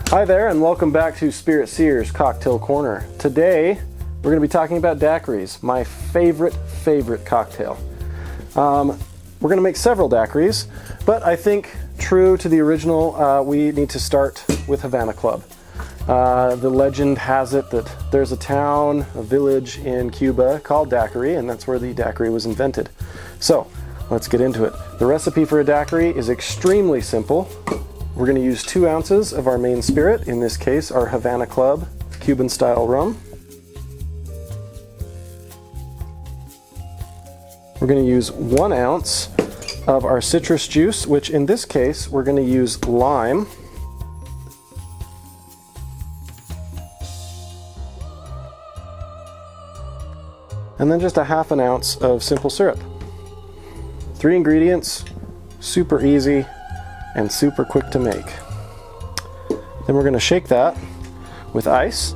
Hi there, and welcome back to Spirit Seers Cocktail Corner. Today, we're going to be talking about daiquiris, my favorite cocktail. We're going to make several daiquiris, but I think true to the original, we need to start with Havana Club. The legend has it that there's a town, a village in Cuba called Daiquiri, and that's where the daiquiri was invented. So, let's get into it. The recipe for a daiquiri is extremely simple. We're going to use 2 ounces of our main spirit, in this case our Havana Club Cuban style rum. We're going to use 1 ounce of our citrus juice, which in this case we're going to use lime. And then just a ½ ounce of simple syrup. 3 ingredients, super easy and super quick to make. Then we're going to shake that with ice.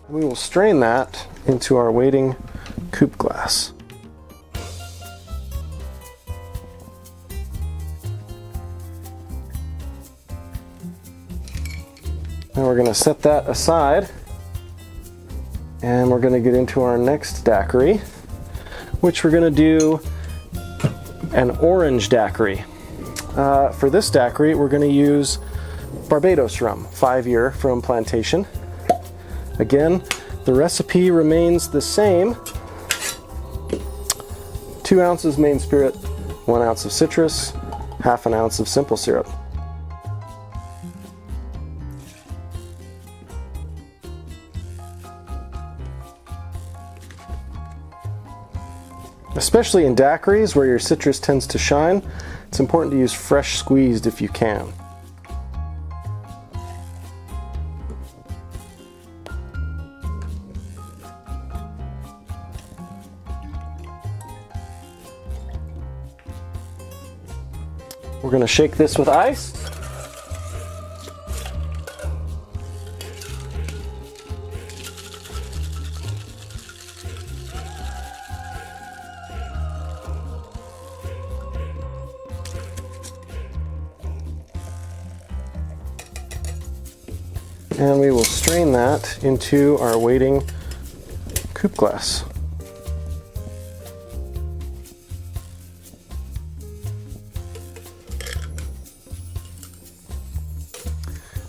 We will strain that into our waiting coupe glass. Now we're going to set that aside, and we're going to get into our next daiquiri, which we're going to do an orange daiquiri. For this daiquiri, we're going to use Barbados rum, 5-year from Plantation. Again, the recipe remains the same. 2 ounces main spirit, 1 ounce of citrus, ½ ounce of simple syrup. Especially in daiquiris where your citrus tends to shine, it's important to use fresh squeezed if you can. We're going to shake this with ice. And we will strain that into our waiting coupe glass.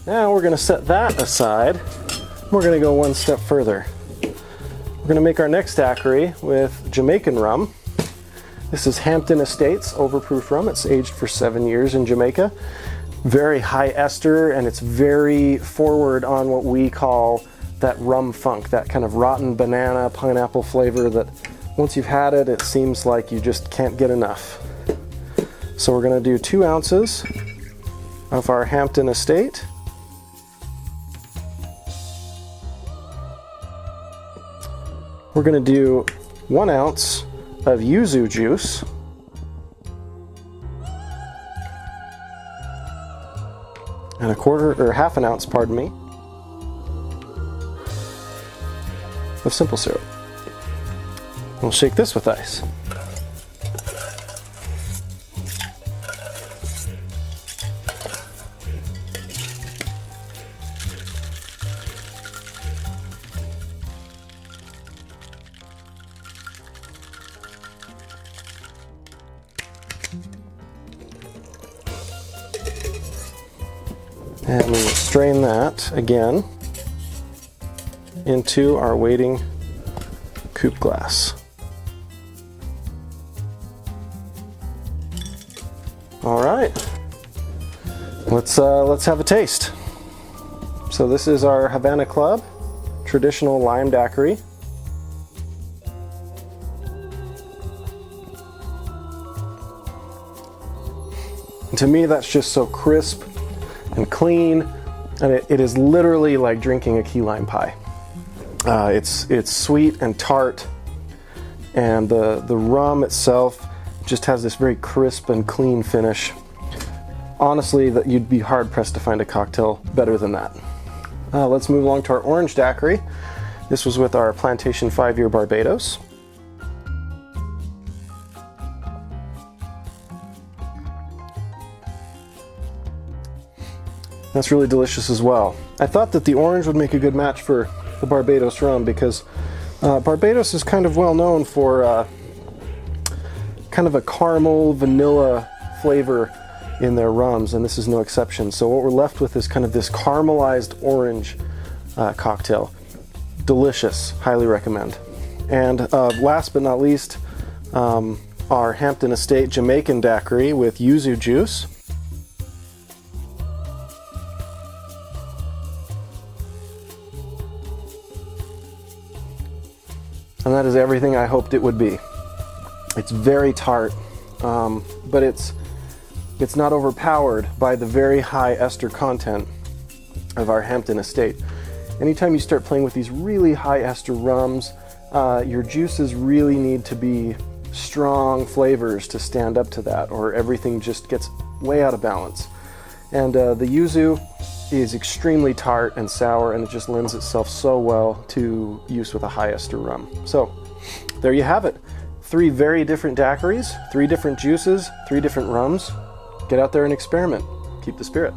Now we're going to set that aside. We're going to go one step further. We're going to make our next daiquiri with Jamaican rum. This is Hampton Estates overproof rum. It's aged for 7 years in Jamaica. Very high ester, and it's very forward on what we call that rum funk, that kind of rotten banana, pineapple flavor that once you've had it, it seems like you just can't get enough. So we're going to do 2 ounces of our Hampton Estate. We're going to do 1 ounce of yuzu juice. And ½ ounce, pardon me, of simple syrup. We'll shake this with ice. And we will strain that again into our waiting coupe glass. All right, let's have a taste. So this is our Havana Club traditional lime daiquiri. And to me, that's just so crisp and clean, and it is literally like drinking a key lime pie. It's sweet and tart, and the rum itself just has this very crisp and clean finish. Honestly, that you'd be hard pressed to find a cocktail better than that. Let's move along to our orange daiquiri. This was with our Plantation 5-year Barbados. That's really delicious as well. I thought that the orange would make a good match for the Barbados rum because Barbados is kind of well known for kind of a caramel vanilla flavor in their rums, and this is no exception. So what we're left with is kind of this caramelized orange cocktail. Delicious, highly recommend. And last but not least, our Hampton Estate Jamaican daiquiri with yuzu juice. And that is everything I hoped it would be. It's very tart, but it's not overpowered by the very high ester content of our Hampton Estate. Anytime you start playing with these really high ester rums, your juices really need to be strong flavors to stand up to that, or everything just gets way out of balance. And the yuzu is extremely tart and sour, and it just lends itself so well to use with a high ester rum. So there you have it. 3 very different daiquiris, 3 different juices, 3 different rums. Get out there and experiment. Keep the spirit.